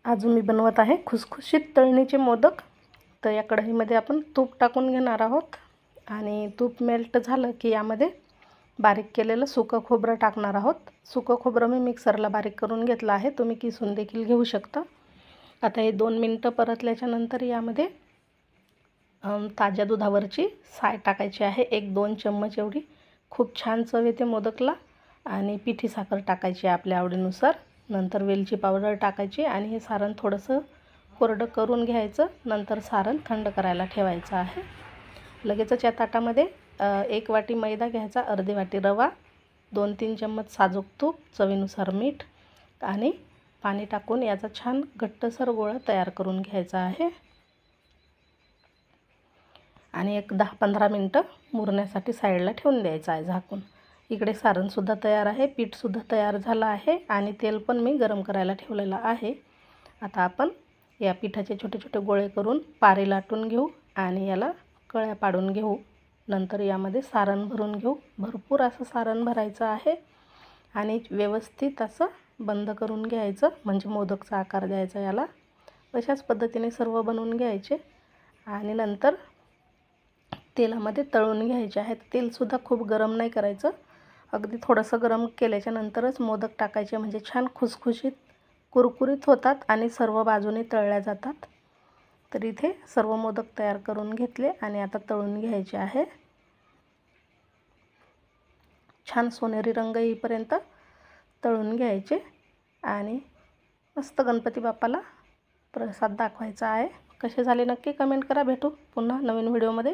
आज मी बनवत आहे खुसखुशीत तळणीचे मोदक। तर या कढईमध्ये आपण तूप टाकून घेणार आहोत आणि तूप मेल्ट झालं की यामध्ये बारीक केलेलं सुकं खोबरं टाकणार आहोत। सुकं खोबरं मी मिक्सरला बारीक करून घेतलं आहे, तुम्ही किसून देखील घेऊ शकता। आता हे 2 मिनिटं परतल्याच्या नंतर यामध्ये ताज्या दुधावरची साय टाकायची आहे, 1-2 चम्मच एवढी। खूप छान चव येते मोदकला। आणि पिठी साखर टाकायची आपल्या आवडीनुसार। नंतर वेलची पावडर टाकायची आणि हे सारण थोडंसं कोरडं करून घ्यायचं। नंतर सारण थंड करायला ठेवायचं आहे। लगेचच या ताटामध्ये 1 वाटी मैदा घ्यायचा, अर्धी वाटी रवा, 2-3 चम्मच साजूक तूप, चवीनुसार मीठ आणि पाणी टाकून याचा छान घट्टसर गोळा तयार करून घ्यायचा आहे। आणि एक 10-15 मिनिटं मुरण्यासाठी साईडला ठेवून द्यायचं आहे झाकून। इकडे सारणसुद्धा तयार आहे, पीठसुद्धा तयार झालं आहे आणि तेल पण मी गरम करायला ठेवलेलं आहे। आता आपण या पिठाचे छोटे छोटे गोळे करून पारी लाटून घेऊ आणि याला कळ्या पाडून घेऊ। नंतर यामध्ये सारण भरून घेऊ। भरपूर असं सारण भरायचं आहे आणि व्यवस्थित असं बंद करून घ्यायचं, म्हणजे मोदकचा आकार द्यायचा याला। अशाच पद्धतीने सर्व बनवून घ्यायचे आणि नंतर तेलामध्ये तळून घ्यायचे आहेत। तेलसुद्धा खूप गरम नाही करायचं, अगदी थोडंसं गरम केल्याच्या नंतरच मोदक टाकायचे, म्हणजे छान खुसखुशीत कुरकुरीत होतात आणि सर्व बाजूने तळल्या जातात। तर इथे सर्व मोदक तयार करून घेतले आणि आता तळून घ्यायचे आहे। छान सोनेरी रंग येईपर्यंत तळून घ्यायचे आणि मस्त गणपती बाप्पाला प्रसाद दाखवायचा आहे। कसे झाले नक्की कमेंट करा। भेटू पुन्हा नवीन व्हिडिओमध्ये।